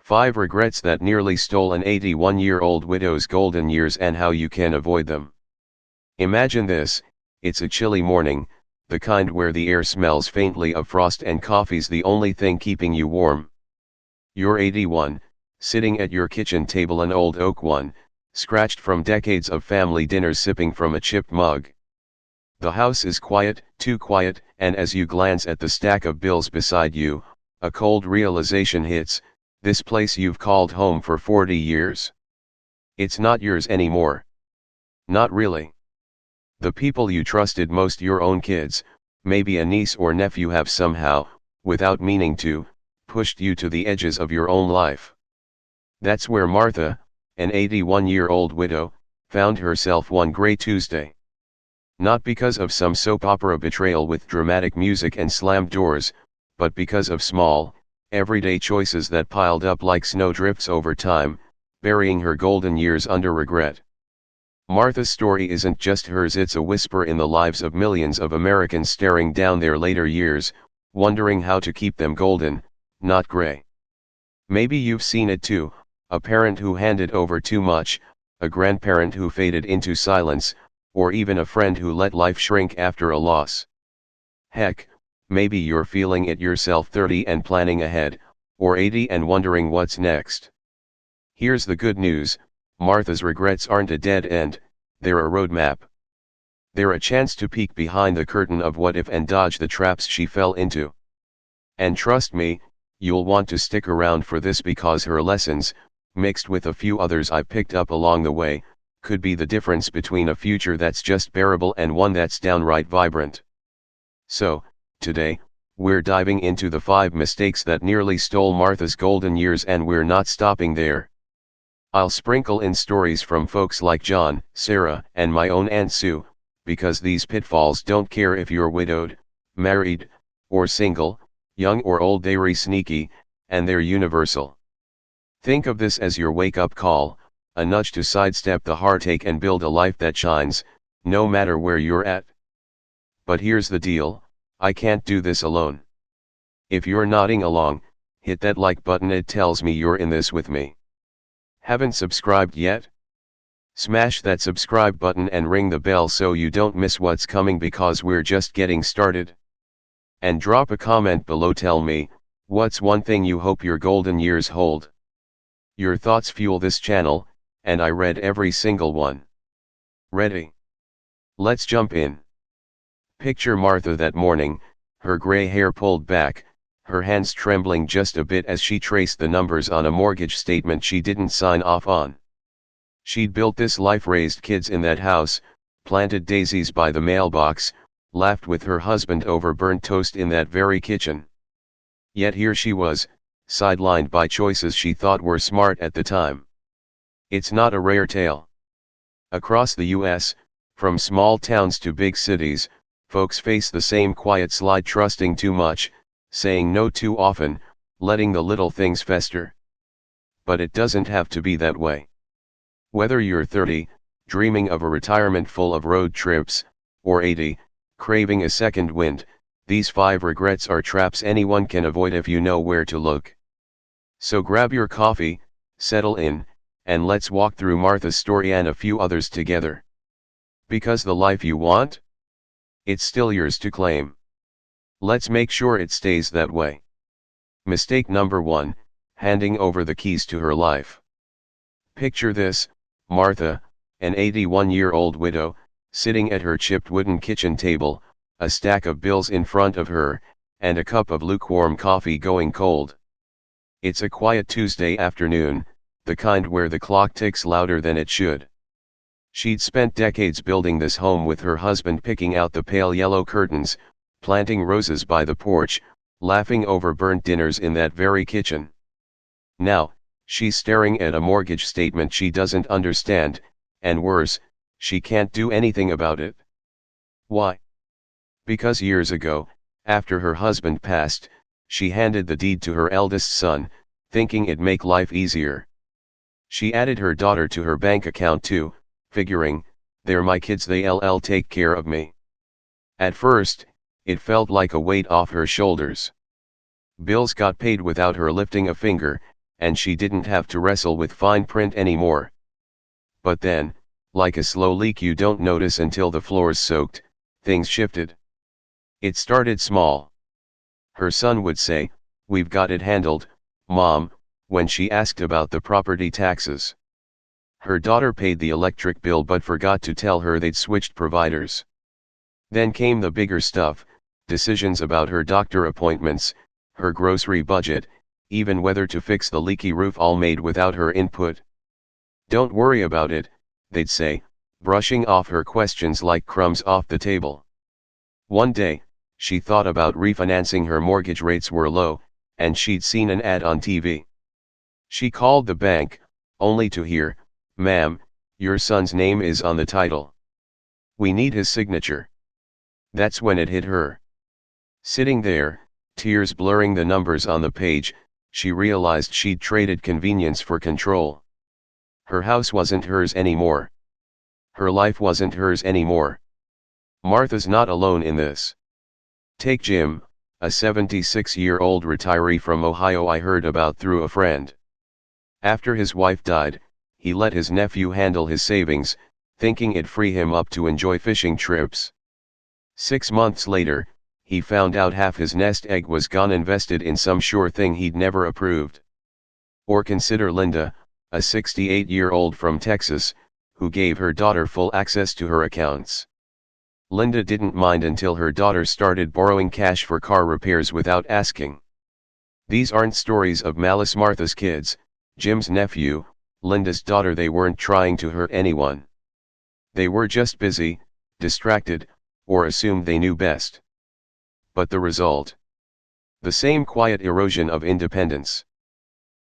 5 regrets that nearly stole an 81-year-old widow's golden years and how you can avoid them. Imagine this: it's a chilly morning, the kind where the air smells faintly of frost and coffee's the only thing keeping you warm. You're 81, sitting at your kitchen table, an old oak one, scratched from decades of family dinners, sipping from a chipped mug. The house is quiet, too quiet, and as you glance at the stack of bills beside you, a cold realization hits: this place you've called home for 40 years. It's not yours anymore. Not really. The people you trusted most, your own kids, maybe a niece or nephew, have somehow, without meaning to, pushed you to the edges of your own life. That's where Martha, an 81-year-old widow, found herself one gray Tuesday. Not because of some soap opera betrayal with dramatic music and slammed doors, but because of small, everyday choices that piled up like snowdrifts over time, burying her golden years under regret. Martha's story isn't just hers, it's a whisper in the lives of millions of Americans staring down their later years, wondering how to keep them golden, not gray. Maybe you've seen it too: a parent who handed over too much, a grandparent who faded into silence, or even a friend who let life shrink after a loss. Heck, maybe you're feeling it yourself, 30 and planning ahead, or 80 and wondering what's next. Here's the good news: Martha's regrets aren't a dead end, they're a roadmap. They're a chance to peek behind the curtain of what if and dodge the traps she fell into. And trust me, you'll want to stick around for this, because her lessons, mixed with a few others I picked up along the way, could be the difference between a future that's just bearable and one that's downright vibrant. So, today, we're diving into the 5 mistakes that nearly stole Martha's golden years, and we're not stopping there. I'll sprinkle in stories from folks like John, Sarah, and my own Aunt Sue, because these pitfalls don't care if you're widowed, married, or single, young or old, they're sneaky, and they're universal. Think of this as your wake-up call, a nudge to sidestep the heartache and build a life that shines, no matter where you're at. But here's the deal: I can't do this alone. If you're nodding along, hit that like button, it tells me you're in this with me. Haven't subscribed yet? Smash that subscribe button and ring the bell so you don't miss what's coming, because we're just getting started. And drop a comment below, tell me, what's one thing you hope your golden years hold? Your thoughts fuel this channel, and I read every single one. Ready? Let's jump in. Picture Martha that morning, her gray hair pulled back, her hands trembling just a bit as she traced the numbers on a mortgage statement she didn't sign off on. She'd built this life, raised kids in that house, planted daisies by the mailbox, laughed with her husband over burnt toast in that very kitchen. Yet here she was, sidelined by choices she thought were smart at the time. It's not a rare tale. Across the US, from small towns to big cities, folks face the same quiet slide: trusting too much, saying no too often, letting the little things fester. But it doesn't have to be that way. Whether you're 30, dreaming of a retirement full of road trips, or 80, craving a second wind, these 5 regrets are traps anyone can avoid if you know where to look. So grab your coffee, settle in, and let's walk through Martha's story and a few others together. Because the life you want? It's still yours to claim. Let's make sure it stays that way. Mistake number 1: handing over the keys to her life. Picture this: Martha, an 81-year-old widow, sitting at her chipped wooden kitchen table, a stack of bills in front of her, and a cup of lukewarm coffee going cold. It's a quiet Tuesday afternoon, the kind where the clock ticks louder than it should. She'd spent decades building this home with her husband, picking out the pale yellow curtains, planting roses by the porch, laughing over burnt dinners in that very kitchen. Now, she's staring at a mortgage statement she doesn't understand, and worse, she can't do anything about it. Why? Because years ago, after her husband passed, she handed the deed to her eldest son, thinking it'd make life easier. She added her daughter to her bank account too, figuring, they're my kids, they'll take care of me. At first, it felt like a weight off her shoulders. Bills got paid without her lifting a finger, and she didn't have to wrestle with fine print anymore. But then, like a slow leak you don't notice until the floor's soaked, things shifted. It started small. Her son would say, "We've got it handled, Mom," when she asked about the property taxes. Her daughter paid the electric bill but forgot to tell her they'd switched providers. Then came the bigger stuff, decisions about her doctor appointments, her grocery budget, even whether to fix the leaky roof, all made without her input. "Don't worry about it," they'd say, brushing off her questions like crumbs off the table. One day, she thought about refinancing. Her mortgage rates were low, and she'd seen an ad on TV. She called the bank, only to hear, "Ma'am, your son's name is on the title. We need his signature." That's when it hit her. Sitting there, tears blurring the numbers on the page, she realized she'd traded convenience for control. Her house wasn't hers anymore. Her life wasn't hers anymore. Martha's not alone in this. Take Jim, a 76-year-old retiree from Ohio I heard about through a friend. After his wife died, he let his nephew handle his savings, thinking it'd free him up to enjoy fishing trips. 6 months later, he found out half his nest egg was gone, invested in some sure thing he'd never approved. Or consider Linda, a 68-year-old from Texas, who gave her daughter full access to her accounts. Linda didn't mind until her daughter started borrowing cash for car repairs without asking. These aren't stories of malice. Martha's kids, Jim's nephew, Linda's daughter, they weren't trying to hurt anyone. They were just busy, distracted, or assumed they knew best. But the result? The same quiet erosion of independence.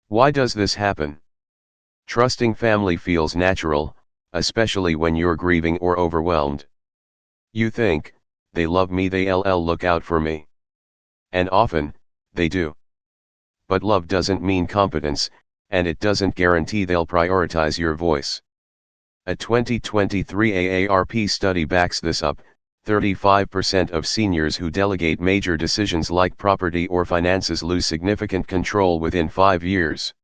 Why does this happen? Trusting family feels natural, especially when you're grieving or overwhelmed. You think, "They love me, they'll look out for me." And often, they do. But love doesn't mean competence, and it doesn't guarantee they'll prioritize your voice. A 2023 AARP study backs this up. 35% of seniors who delegate major decisions like property or finances lose significant control within 5 years.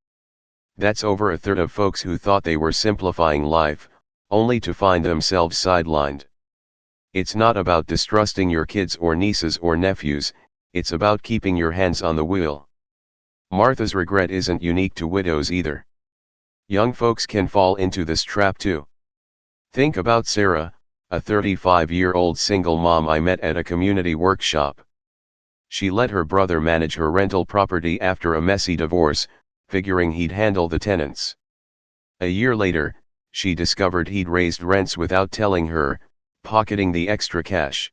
That's over a third of folks who thought they were simplifying life, only to find themselves sidelined. It's not about distrusting your kids or nieces or nephews, it's about keeping your hands on the wheel. Martha's regret isn't unique to widows either. Young folks can fall into this trap too. Think about Sarah, a 35-year-old single mom I met at a community workshop. She let her brother manage her rental property after a messy divorce, figuring he'd handle the tenants. A year later, she discovered he'd raised rents without telling her, pocketing the extra cash.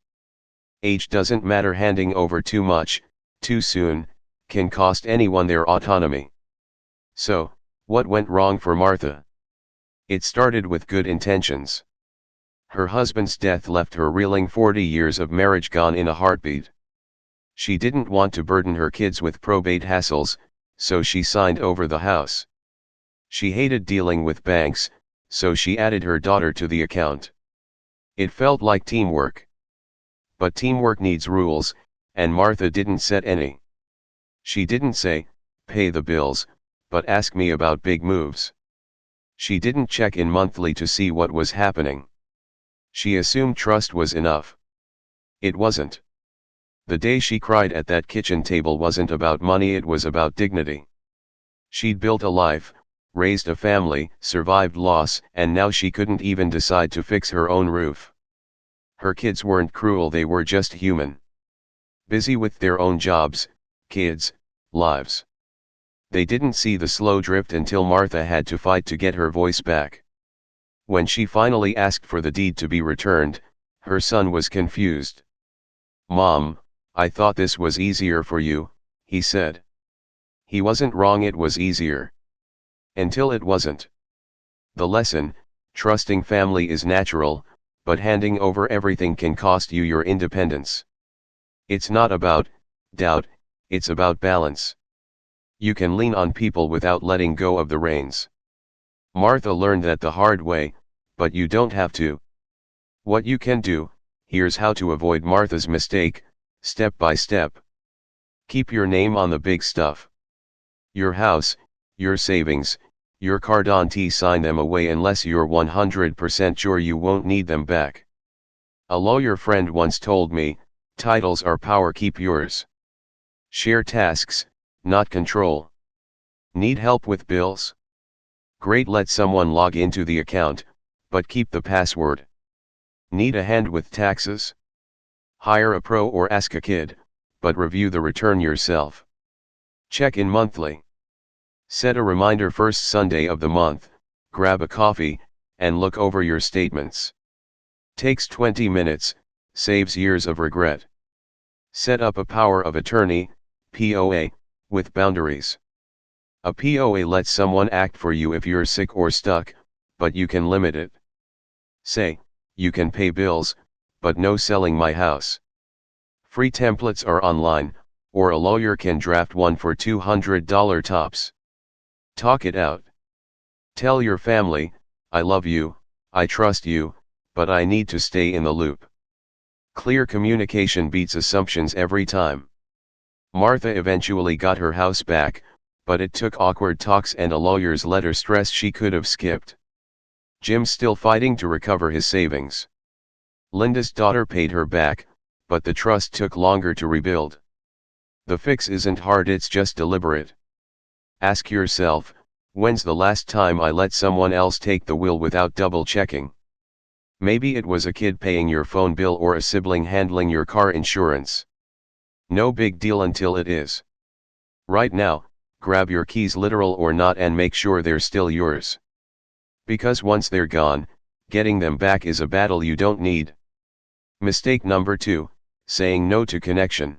Age doesn't matter. Handing over too much, too soon, can cost anyone their autonomy. So, what went wrong for Martha? It started with good intentions. Her husband's death left her reeling. 40 years of marriage gone in a heartbeat. She didn't want to burden her kids with probate hassles, so she signed over the house. She hated dealing with banks, so she added her daughter to the account. It felt like teamwork. But teamwork needs rules, and Martha didn't set any. She didn't say, "Pay the bills, but ask me about big moves." She didn't check in monthly to see what was happening. She assumed trust was enough. It wasn't. The day she cried at that kitchen table wasn't about money, it was about dignity. She'd built a life, raised a family, survived loss, and now she couldn't even decide to fix her own roof. Her kids weren't cruel, they were just human. Busy with their own jobs, kids, lives. They didn't see the slow drift until Martha had to fight to get her voice back. When she finally asked for the deed to be returned, her son was confused. "Mom, I thought this was easier for you," he said. He wasn't wrong, it was easier. Until it wasn't. The lesson: trusting family is natural, but handing over everything can cost you your independence. It's not about doubt, it's about balance. You can lean on people without letting go of the reins. Martha learned that the hard way, but you don't have to. What you can do: here's how to avoid Martha's mistake, step by step. Keep your name on the big stuff. Your house, your savings, your cardante, sign them away unless you're 100% sure you won't need them back. A lawyer friend once told me, titles are power, keep yours. Share tasks, not control. Need help with bills? Great, let someone log into the account, but keep the password. Need a hand with taxes? Hire a pro or ask a kid, but review the return yourself. Check in monthly. Set a reminder first Sunday of the month, grab a coffee, and look over your statements. Takes 20 minutes, saves years of regret. Set up a power of attorney, POA, with boundaries. A POA lets someone act for you if you're sick or stuck, but you can limit it. Say, you can pay bills, but no selling my house. Free templates are online, or a lawyer can draft one for $200 tops. Talk it out. Tell your family, I love you, I trust you, but I need to stay in the loop. Clear communication beats assumptions every time. Martha eventually got her house back, but it took awkward talks and a lawyer's letter stress she could have skipped. Jim's still fighting to recover his savings. Linda's daughter paid her back, but the trust took longer to rebuild. The fix isn't hard, it's just deliberate. Ask yourself, when's the last time I let someone else take the wheel without double checking? Maybe it was a kid paying your phone bill or a sibling handling your car insurance. No big deal until it is. Right now, grab your keys, literal or not, and make sure they're still yours. Because once they're gone, getting them back is a battle you don't need. Mistake number 2, saying no to connection.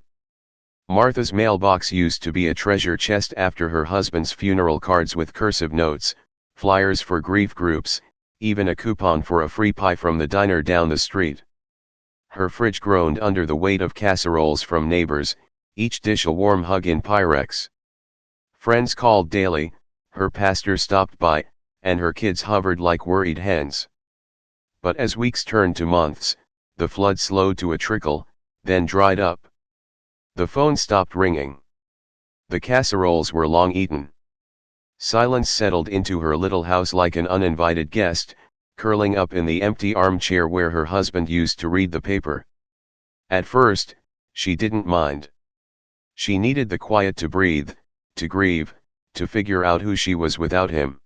Martha's mailbox used to be a treasure chest after her husband's funeral, cards with cursive notes, flyers for grief groups, even a coupon for a free pie from the diner down the street. Her fridge groaned under the weight of casseroles from neighbors, each dish a warm hug in Pyrex. Friends called daily, her pastor stopped by, and her kids hovered like worried hens. But as weeks turned to months, the flood slowed to a trickle, then dried up. The phone stopped ringing. The casseroles were long eaten. Silence settled into her little house like an uninvited guest, curling up in the empty armchair where her husband used to read the paper. At first, she didn't mind. She needed the quiet to breathe, to grieve, to figure out who she was without him.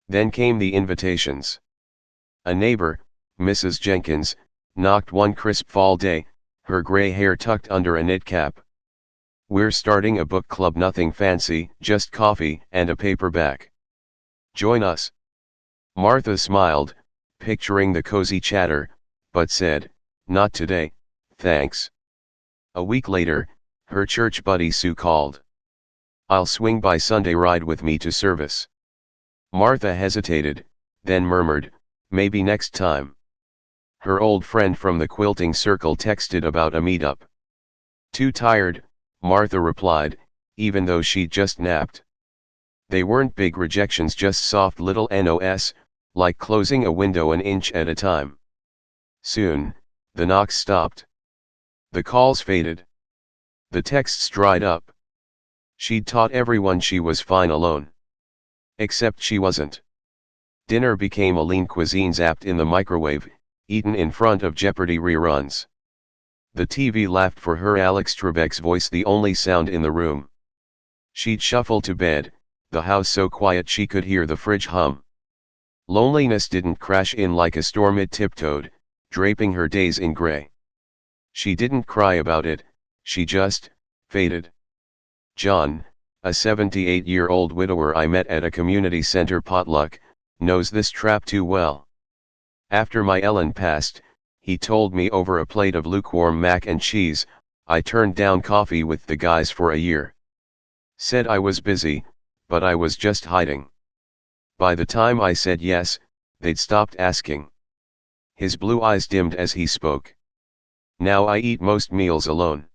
Then came the invitations. A neighbor, Mrs. Jenkins, knocked one crisp fall day, her gray hair tucked under a knit cap. "We're starting a book club, nothing fancy, just coffee and a paperback. Join us." Martha smiled, picturing the cozy chatter, but said, "Not today, thanks." A week later, her church buddy Sue called. "I'll swing by Sunday, ride with me to service." Martha hesitated, then murmured, "Maybe next time." Her old friend from the quilting circle texted about a meetup. "Too tired," Martha replied, even though she'd just napped. They weren't big rejections, just soft little NOS, like closing a window an inch at a time. Soon, the knocks stopped. The calls faded. The texts dried up. She'd taught everyone she was fine alone. Except she wasn't. Dinner became a lean cuisine zapped in the microwave, eaten in front of Jeopardy reruns. The TV laughed for her, Alex Trebek's voice the only sound in the room. She'd shuffle to bed, the house so quiet she could hear the fridge hum. Loneliness didn't crash in like a storm, it tiptoed, draping her days in gray. She didn't cry about it, she just faded. John, a 78-year-old widower I met at a community center potluck, knows this trap too well. After my Ellen passed, he told me over a plate of lukewarm mac and cheese, I turned down coffee with the guys for a year. Said I was busy, but I was just hiding. By the time I said yes, they'd stopped asking. His blue eyes dimmed as he spoke. Now I eat most meals alone.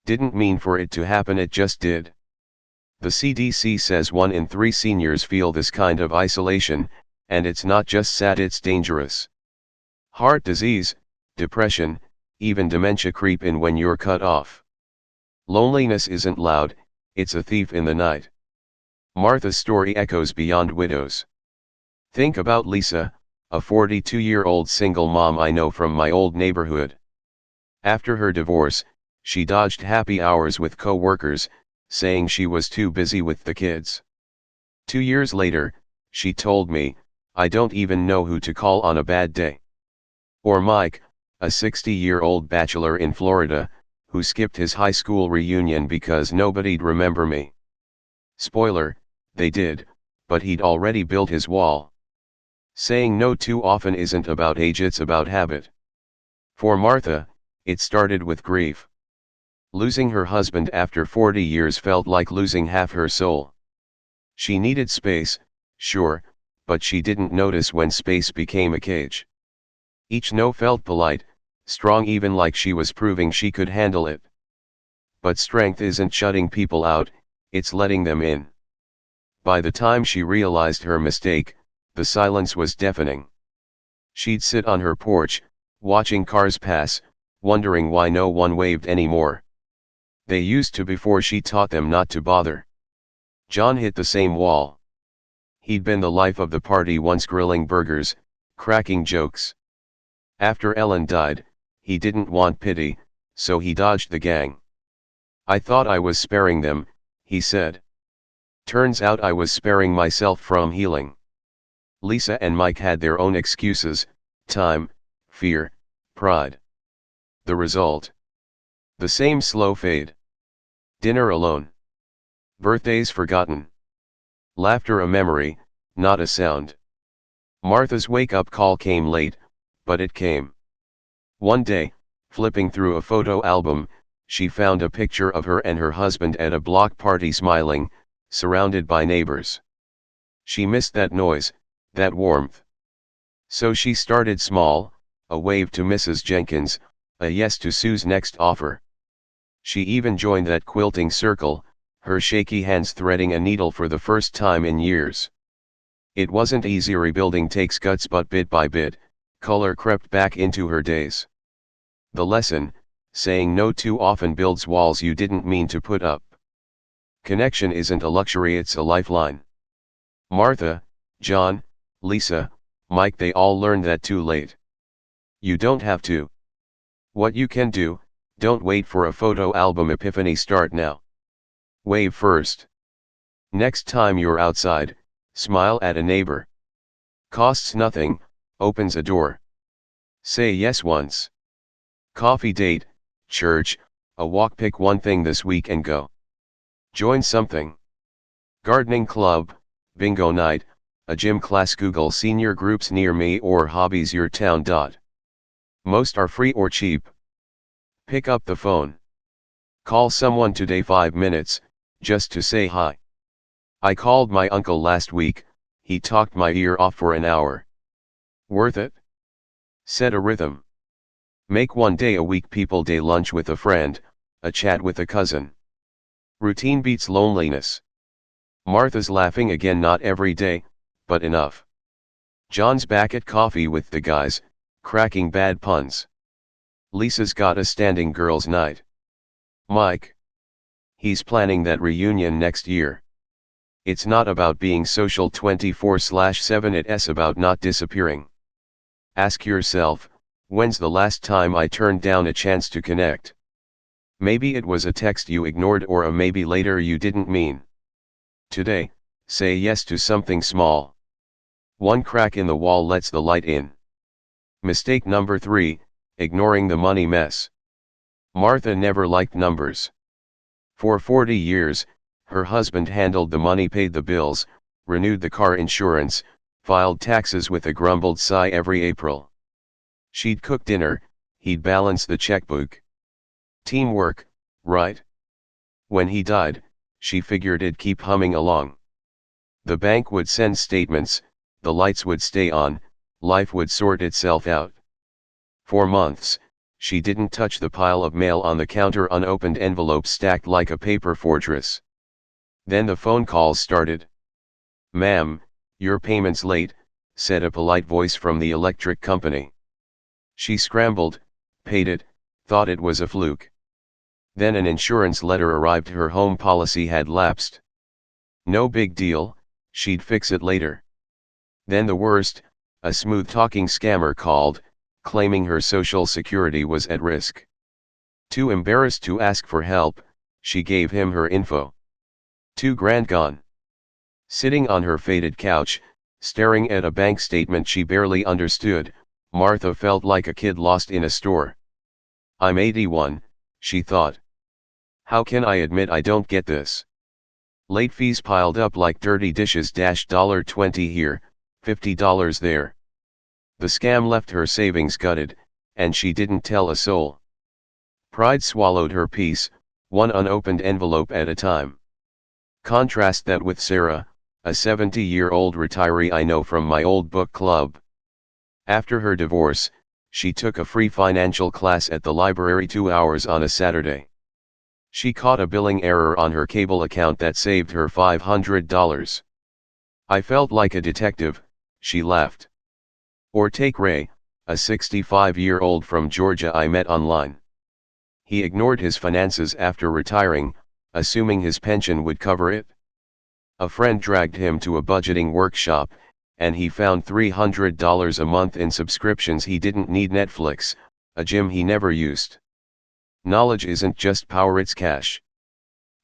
Didn't mean for it to happen, it just did. The CDC says 1 in 3 seniors feel this kind of isolation, and it's not just sad, it's dangerous. Heart disease, depression, even dementia creep in when you're cut off. Loneliness isn't loud, it's a thief in the night. Martha's story echoes beyond widows. Think about Lisa, a 42-year-old single mom I know from my old neighborhood. After her divorce, she dodged happy hours with co-workers, saying she was too busy with the kids. 2 years later, she told me, "I don't even know who to call on a bad day." Or Mike, a 60-year-old bachelor in Florida, who skipped his high school reunion because nobody'd remember me. Spoiler, they did, but he'd already built his wall. Saying no too often isn't about age, it's about habit. For Martha, it started with grief. Losing her husband after 40 years felt like losing half her soul. She needed space, sure, but she didn't notice when space became a cage. Each no felt polite, strong, even like she was proving she could handle it. But strength isn't shutting people out, it's letting them in. By the time she realized her mistake, the silence was deafening. She'd sit on her porch, watching cars pass, wondering why no one waved anymore. They used to before she taught them not to bother. John hit the same wall. He'd been the life of the party once, grilling burgers, cracking jokes. After Ellen died, he didn't want pity, so he dodged the gang. "I thought I was sparing them," he said. "Turns out I was sparing myself from healing." Lisa and Mike had their own excuses: time, fear, pride. The result? The same slow fade. Dinner alone. Birthdays forgotten. Laughter a memory, not a sound. Martha's wake-up call came late, but it came. One day, flipping through a photo album, she found a picture of her and her husband at a block party, smiling, surrounded by neighbors. She missed that noise, that warmth. So she started small: a wave to Mrs. Jenkins, a yes to Sue's next offer. She even joined that quilting circle, her shaky hands threading a needle for the first time in years. It wasn't easy, rebuilding takes guts, but bit by bit, color crept back into her days. The lesson: saying no too often builds walls you didn't mean to put up. Connection isn't a luxury, it's a lifeline. Martha, John, Lisa, Mike, they all learned that too late. You don't have to. What you can do: don't wait for a photo album epiphany, start now. Wave first. Next time you're outside, smile at a neighbor. Costs nothing, opens a door. Say yes once. Coffee date, church, a walk, pick one thing this week and go. Join something. Gardening club, bingo night, a gym class, Google senior groups near me, or hobbies your town. Most are free or cheap. Pick up the phone. Call someone today 5 minutes, just to say hi. I called my uncle last week, he talked my ear off for an hour. Worth it? Set a rhythm. Make one day a week people day: lunch with a friend, a chat with a cousin. Routine beats loneliness. Martha's laughing again, not every day, but enough. John's back at coffee with the guys, cracking bad puns. Lisa's got a standing girls' night. Mike? He's planning that reunion next year. It's not about being social 24/7, it's about not disappearing. Ask yourself, when's the last time I turned down a chance to connect? Maybe it was a text you ignored, or a maybe later you didn't mean. Today, say yes to something small. One crack in the wall lets the light in. Mistake number 3, ignoring the money mess. Martha never liked numbers. For 40 years, her husband handled the money, paid the bills, renewed the car insurance, filed taxes with a grumbled sigh every April. She'd cook dinner, he'd balance the checkbook. Teamwork, right? When he died, she figured it'd keep humming along. The bank would send statements, the lights would stay on, life would sort itself out. For months, she didn't touch the pile of mail on the counter, unopened envelopes stacked like a paper fortress. Then the phone calls started. "Ma'am, your payment's late," said a polite voice from the electric company. She scrambled, paid it, thought it was a fluke. Then an insurance letter arrived: her home policy had lapsed. No big deal, she'd fix it later. Then the worst, a smooth-talking scammer called, claiming her social security was at risk. Too embarrassed to ask for help, she gave him her info. $2,000 gone. Sitting on her faded couch, staring at a bank statement she barely understood, Martha felt like a kid lost in a store. I'm 81, she thought. How can I admit I don't get this? Late fees piled up like dirty dishes. $20 here, $50 there. The scam left her savings gutted, and she didn't tell a soul. Pride swallowed her peace, one unopened envelope at a time. Contrast that with Sarah, a 70-year-old retiree I know from my old book club. After her divorce, she took a free financial class at the library 2 hours on a Saturday. She caught a billing error on her cable account that saved her $500. I felt like a detective, she laughed. Or take Ray, a 65-year-old from Georgia I met online. He ignored his finances after retiring, assuming his pension would cover it. A friend dragged him to a budgeting workshop, and he found $300 a month in subscriptions he didn't need. Netflix, a gym he never used. Knowledge isn't just power, it's cash.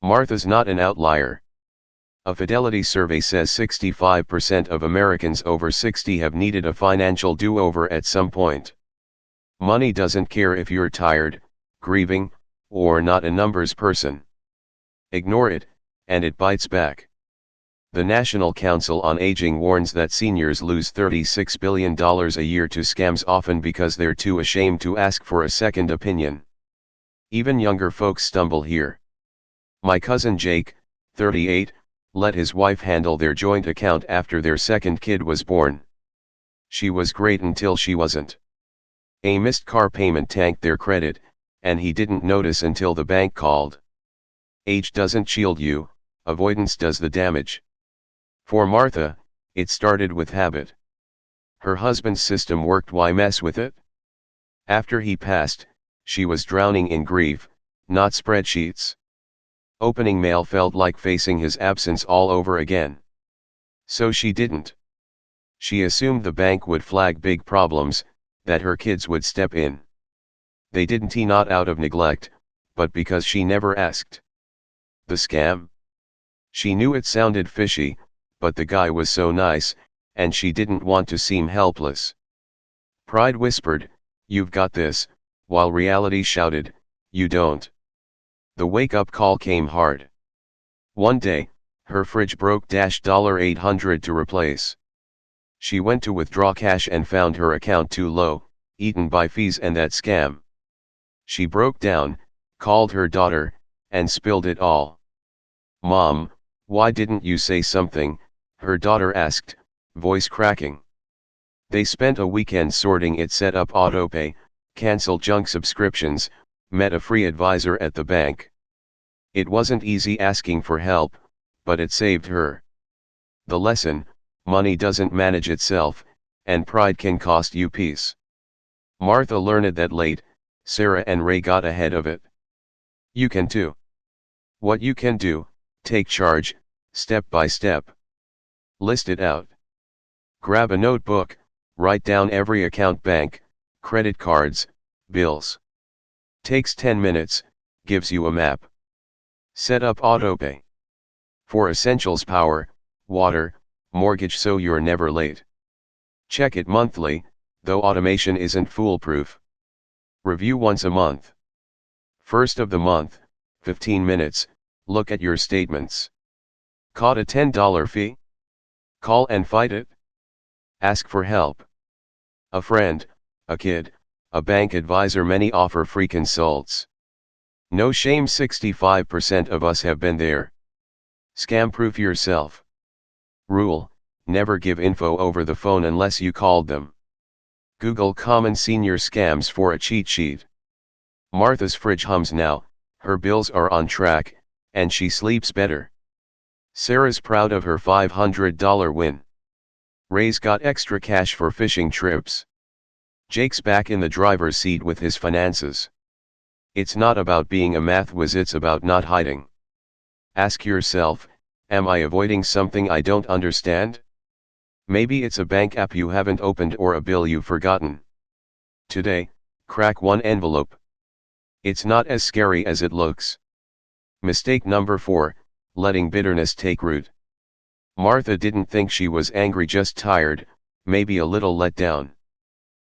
Martha's not an outlier. A Fidelity survey says 65% of Americans over 60 have needed a financial do-over at some point. Money doesn't care if you're tired, grieving, or not a numbers person. Ignore it, and it bites back. The National Council on Aging warns that seniors lose $36 billion a year to scams, often because they're too ashamed to ask for a second opinion. Even younger folks stumble here. My cousin Jake, 38, let his wife handle their joint account after their second kid was born. She was great until she wasn't. A missed car payment tanked their credit, and he didn't notice until the bank called. Age doesn't shield you, avoidance does the damage. For Martha, it started with habit. Her husband's system worked, why mess with it? After he passed, she was drowning in grief, not spreadsheets. Opening mail felt like facing his absence all over again. So she didn't. She assumed the bank would flag big problems, that her kids would step in. They didn't, not out of neglect, but because she never asked. The scam? She knew it sounded fishy, but the guy was so nice, and she didn't want to seem helpless. Pride whispered, "You've got this," while reality shouted, "You don't." The wake-up call came hard. One day, her fridge broke. $800 to replace. She went to withdraw cash and found her account too low, eaten by fees and that scam. She broke down, called her daughter, and spilled it all. "Mom, why didn't you say something?" her daughter asked, voice cracking. They spent a weekend sorting it, set up autopay, canceled junk subscriptions, met a free advisor at the bank. It wasn't easy asking for help, but it saved her. The lesson: money doesn't manage itself, and pride can cost you peace. Martha learned that late. Sarah and Ray got ahead of it. You can too. What you can do: take charge, step by step. List it out. Grab a notebook, write down every account, bank, credit cards, bills. Takes 10 minutes, gives you a map. Set up autopay. For essentials: power, water, mortgage, so you're never late. Check it monthly, though automation isn't foolproof. Review once a month. First of the month, 15 minutes, look at your statements. Caught a $10 fee? Call and fight it? Ask for help. A friend, a kid, a bank advisor, many offer free consults. No shame, 65% of us have been there. Scam-proof yourself. Rule: never give info over the phone unless you called them. Google common senior scams for a cheat sheet. Martha's fridge hums now, her bills are on track, and she sleeps better. Sarah's proud of her $500 win. Ray's got extra cash for fishing trips. Jake's back in the driver's seat with his finances. It's not about being a math whiz, it's about not hiding. Ask yourself, Am I avoiding something I don't understand? Maybe it's a bank app you haven't opened or a bill you've forgotten. Today, crack one envelope. It's not as scary as it looks. Mistake number 4, letting bitterness take root. Martha didn't think she was angry, just tired, maybe a little let down.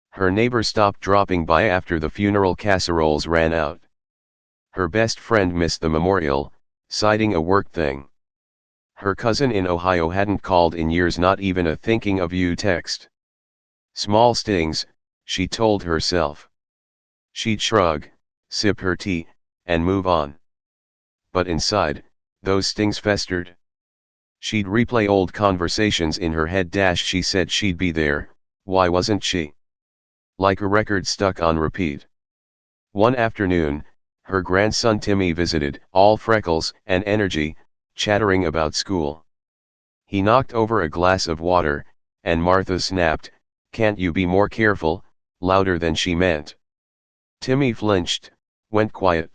Her neighbor stopped dropping by after the funeral casseroles ran out. Her best friend missed the memorial, citing a work thing. Her cousin in Ohio hadn't called in years, not even a thinking of you text. Small stings, she told herself. She'd shrug, sip her tea, and move on. But inside, those stings festered. She'd replay old conversations in her head. She said she'd be there, why wasn't she? Like a record stuck on repeat. One afternoon, her grandson Timmy visited, all freckles and energy, chattering about school. He knocked over a glass of water, and Martha snapped, "Can't you be more careful?" louder than she meant. Timmy flinched, went quiet.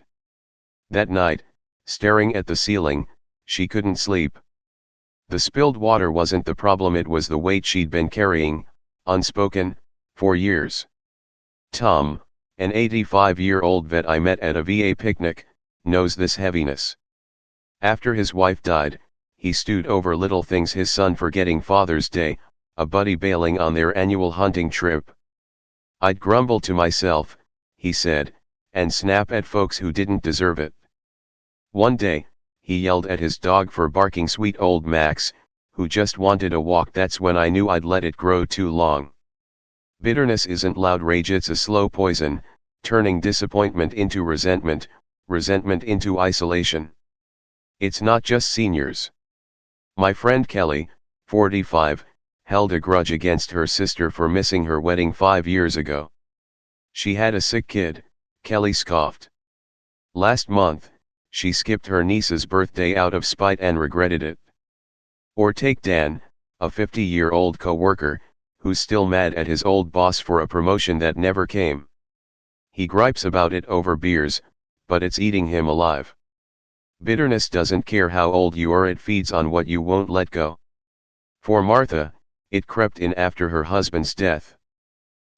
That night, staring at the ceiling, she couldn't sleep. The spilled water wasn't the problem, it was the weight she'd been carrying, unspoken, for years. Tom, an 85-year-old vet I met at a VA picnic, knows this heaviness. After his wife died, he stewed over little things: his son forgetting Father's Day, a buddy bailing on their annual hunting trip. "I'd grumble to myself," he said, "and snap at folks who didn't deserve it." One day, he yelled at his dog for barking, sweet old Max, who just wanted a walk. "That's when I knew I'd let it grow too long." Bitterness isn't loud rage, it's a slow poison, turning disappointment into resentment, resentment into isolation. It's not just seniors. My friend Kelly, 45, held a grudge against her sister for missing her wedding 5 years ago. She had a sick kid, Kelly scoffed. Last month, she skipped her niece's birthday out of spite and regretted it. Or take Dan, a 50-year-old co-worker, who's still mad at his old boss for a promotion that never came. He gripes about it over beers, but it's eating him alive. Bitterness doesn't care how old you are, it feeds on what you won't let go. For Martha, it crept in after her husband's death.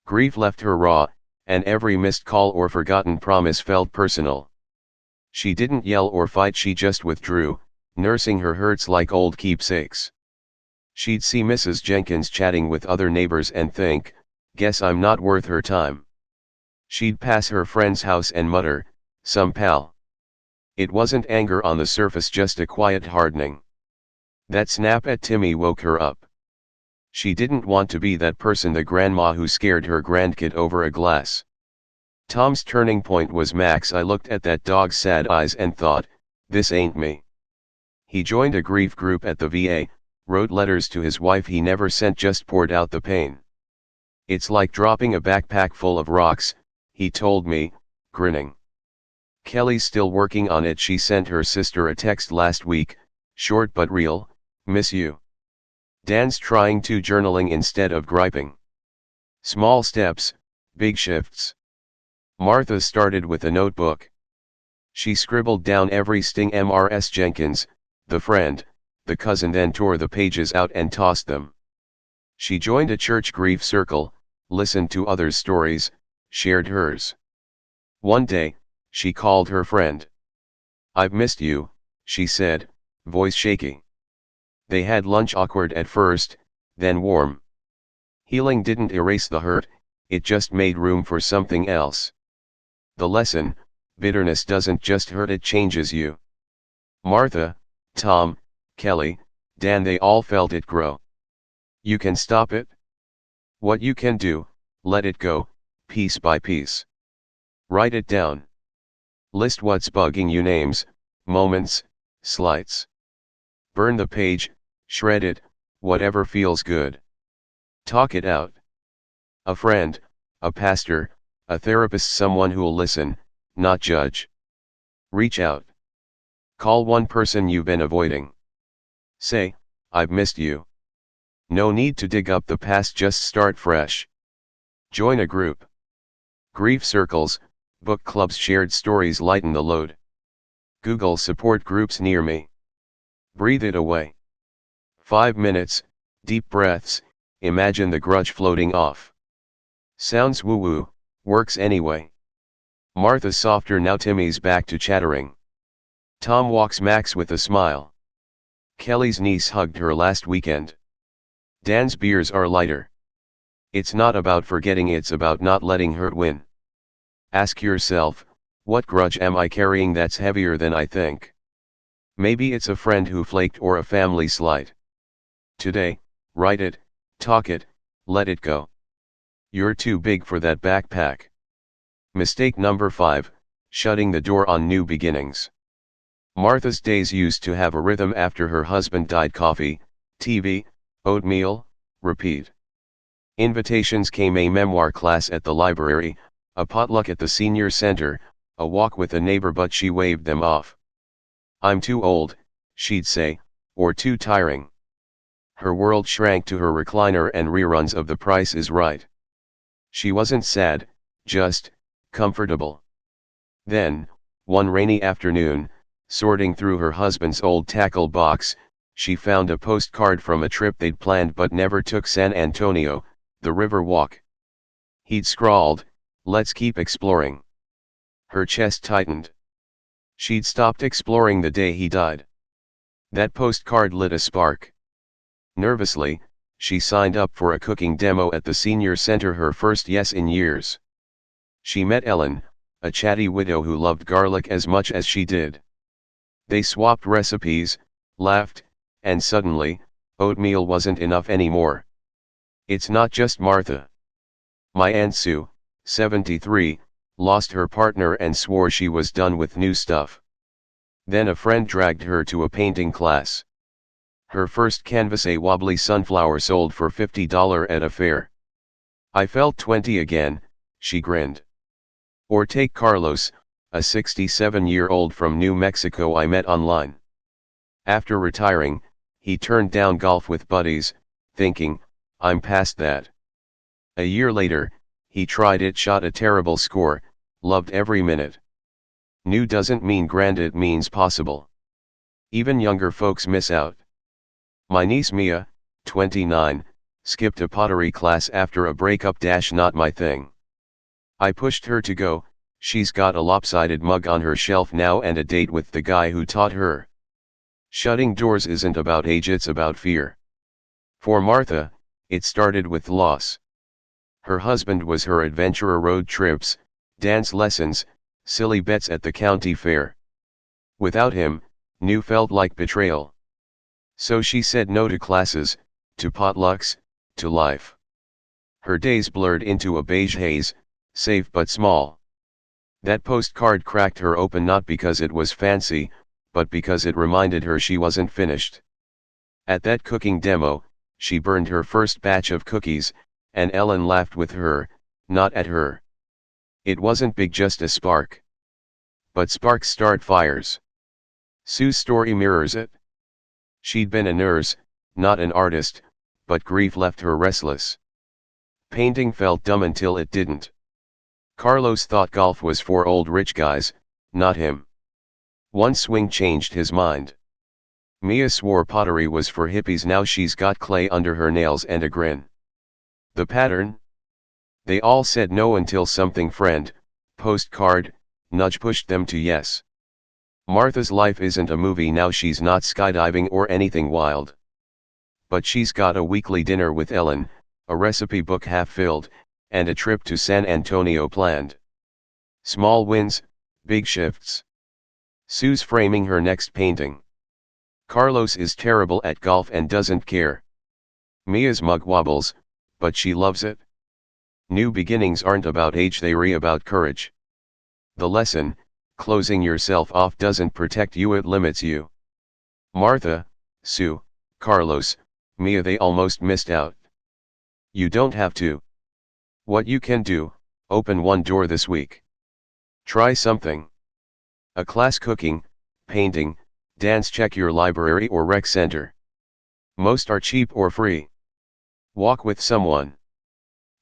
Grief left her raw, and every missed call or forgotten promise felt personal. She didn't yell or fight, she just withdrew, nursing her hurts like old keepsakes. She'd see Mrs. Jenkins chatting with other neighbors and think, "Guess I'm not worth her time." She'd pass her friend's house and mutter, "Some pal." It wasn't anger on the surface, just a quiet hardening. That snap at Timmy woke her up. She didn't want to be that person, the grandma who scared her grandkid over a glass. Tom's turning point was Max. I looked at that dog's sad eyes and thought, this ain't me. He joined a grief group at the VA, wrote letters to his wife he never sent, just poured out the pain. "It's like dropping a backpack full of rocks," he told me, grinning. Kelly's still working on it. She sent her sister a text last week, short but real, "Miss you." Dan's trying to journaling instead of griping. Small steps, big shifts. Martha started with a notebook. She scribbled down every sting: Mrs. Jenkins, the friend, the cousin, then tore the pages out and tossed them. She joined a church grief circle, listened to others' stories, shared hers. One day, she called her friend. "I've missed you," she said, voice shaky. They had lunch, awkward at first, then warm. Healing didn't erase the hurt, it just made room for something else. The lesson: bitterness doesn't just hurt, it changes you. Martha, Tom, Kelly, Dan, they all felt it grow. You can stop it. What you can do: let it go, piece by piece. Write it down. List what's bugging you: names, moments, slights. Burn the page, shred it, whatever feels good. Talk it out. A friend, a pastor, a therapist, someone who'll listen, not judge. Reach out. Call one person you've been avoiding. Say, "I've missed you." No need to dig up the past, just start fresh. Join a group. Grief circles, book clubs, shared stories lighten the load. Google support groups near me. Breathe it away. 5 minutes, deep breaths, imagine the grudge floating off. Sounds woo-woo, works anyway. Martha's softer now. Timmy's back to chattering. Tom walks Max with a smile. Kelly's niece hugged her last weekend. Dan's beers are lighter. It's not about forgetting, it's about not letting hurt win. Ask yourself, what grudge am I carrying that's heavier than I think? Maybe it's a friend who flaked or a family slight. Today, write it, talk it, let it go. You're too big for that backpack. Mistake number 5, shutting the door on new beginnings. Martha's days used to have a rhythm after her husband died: coffee, TV, oatmeal, repeat. Invitations came: a memoir class at the library, a potluck at the senior center, a walk with a neighbor, but she waved them off. I'm too old, she'd say, or too tiring. Her world shrank to her recliner and reruns of The Price is Right. She wasn't sad, just comfortable. Then, one rainy afternoon, sorting through her husband's old tackle box, she found a postcard from a trip they'd planned but never took: San Antonio, the River Walk. He'd scrawled, "Let's keep exploring." Her chest tightened. She'd stopped exploring the day he died. That postcard lit a spark. Nervously, she signed up for a cooking demo at the senior center, her first yes in years. She met Ellen, a chatty widow who loved garlic as much as she did. They swapped recipes, laughed, and suddenly, oatmeal wasn't enough anymore. It's not just Martha. My Aunt Sue, 73, lost her partner and swore she was done with new stuff. Then a friend dragged her to a painting class. Her first canvas, a wobbly sunflower, sold for $50 at a fair. I felt 20 again, she grinned. Or take Carlos, a 67-year-old from New Mexico I met online. After retiring, he turned down golf with buddies, thinking, I'm past that. A year later, he tried it, shot a terrible score, loved every minute. New doesn't mean grand, it means possible. Even younger folks miss out. My niece Mia, 29, skipped a pottery class after a breakup. Not my thing. I pushed her to go. She's got a lopsided mug on her shelf now and a date with the guy who taught her. Shutting doors isn't about age, it's about fear. For Martha, it started with loss. Her husband was her adventurer: road trips, dance lessons, silly bets at the county fair. Without him, New felt like betrayal. So she said no to classes, to potlucks, to life. Her days blurred into a beige haze, safe but small. That postcard cracked her open, not because it was fancy, but because it reminded her she wasn't finished. At that cooking demo, she burned her first batch of cookies, and Ellen laughed with her, not at her. It wasn't big, just a spark. But sparks start fires. Sue's story mirrors it. She'd been a nurse, not an artist, but grief left her restless. Painting felt dumb until it didn't. Carlos thought golf was for old rich guys, not him. One swing changed his mind. Mia swore pottery was for hippies. Now she's got clay under her nails and a grin. The pattern? They all said no until something friend, postcard, nudge pushed them to yes. Martha's life isn't a movie now. She's not skydiving or anything wild. But she's got a weekly dinner with Ellen, a recipe book half filled, and a trip to San Antonio planned. Small wins, big shifts. Sue's framing her next painting. Carlos is terrible at golf and doesn't care. Mia's mug wobbles, but she loves it. New beginnings aren't about age, they're about courage. The lesson: closing yourself off doesn't protect you, it limits you. Martha, Sue, Carlos, Mia, they almost missed out. You don't have to. What you can do: open one door this week. Try something. A class: cooking, painting, dance. Check your library or rec center. Most are cheap or free. Walk with someone.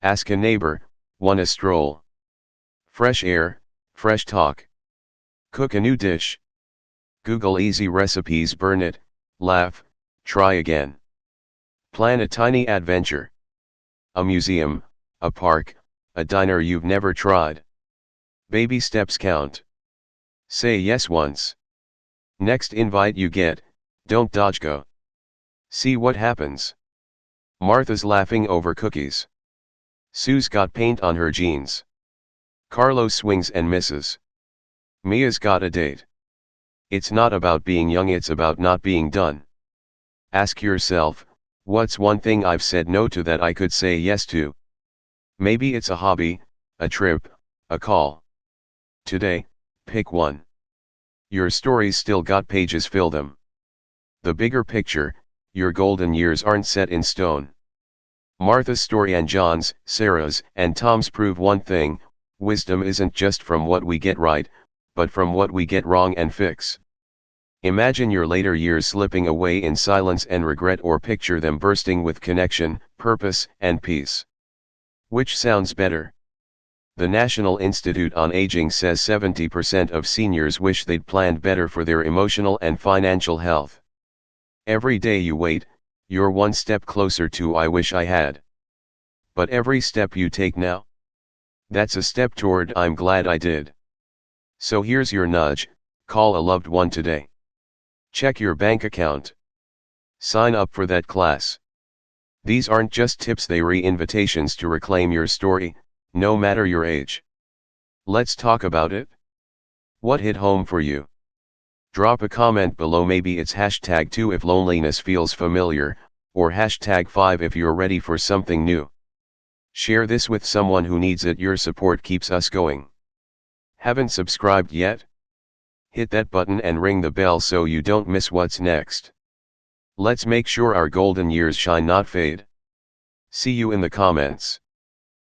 Ask a neighbor, want a stroll? Fresh air, fresh talk. Cook a new dish. Google easy recipes, burn it, Laugh, try again. Plan a tiny adventure. A museum, a park, a diner you've never tried. Baby steps count. Say yes once. Next invite you get, don't dodge, go. See what happens. Martha's laughing over cookies. Sue's got paint on her jeans. Carlos swings and misses. Mia's got a date. It's not about being young, it's about not being done. Ask yourself, what's one thing I've said no to that I could say yes to? Maybe it's a hobby, a trip, a call. Today, pick one. Your story's still got pages, fill them. The bigger picture, your golden years aren't set in stone. Martha's story and John's, Sarah's, and Tom's prove one thing: wisdom isn't just from what we get right, but from what we get wrong and fix. Imagine your later years slipping away in silence and regret, or picture them bursting with connection, purpose, and peace. Which sounds better? The National Institute on Aging says 70% of seniors wish they'd planned better for their emotional and financial health. Every day you wait, you're one step closer to "I wish I had." But every step you take now, that's a step toward "I'm glad I did." So here's your nudge: call a loved one today. Check your bank account. Sign up for that class. These aren't just tips, they re-invitations to reclaim your story, no matter your age. Let's talk about it. What hit home for you? Drop a comment below. Maybe it's #2 if loneliness feels familiar, or #5 if you're ready for something new. Share this with someone who needs it. Your support keeps us going. Haven't subscribed yet? Hit that button and ring the bell so you don't miss what's next. Let's make sure our golden years shine, not fade. See you in the comments.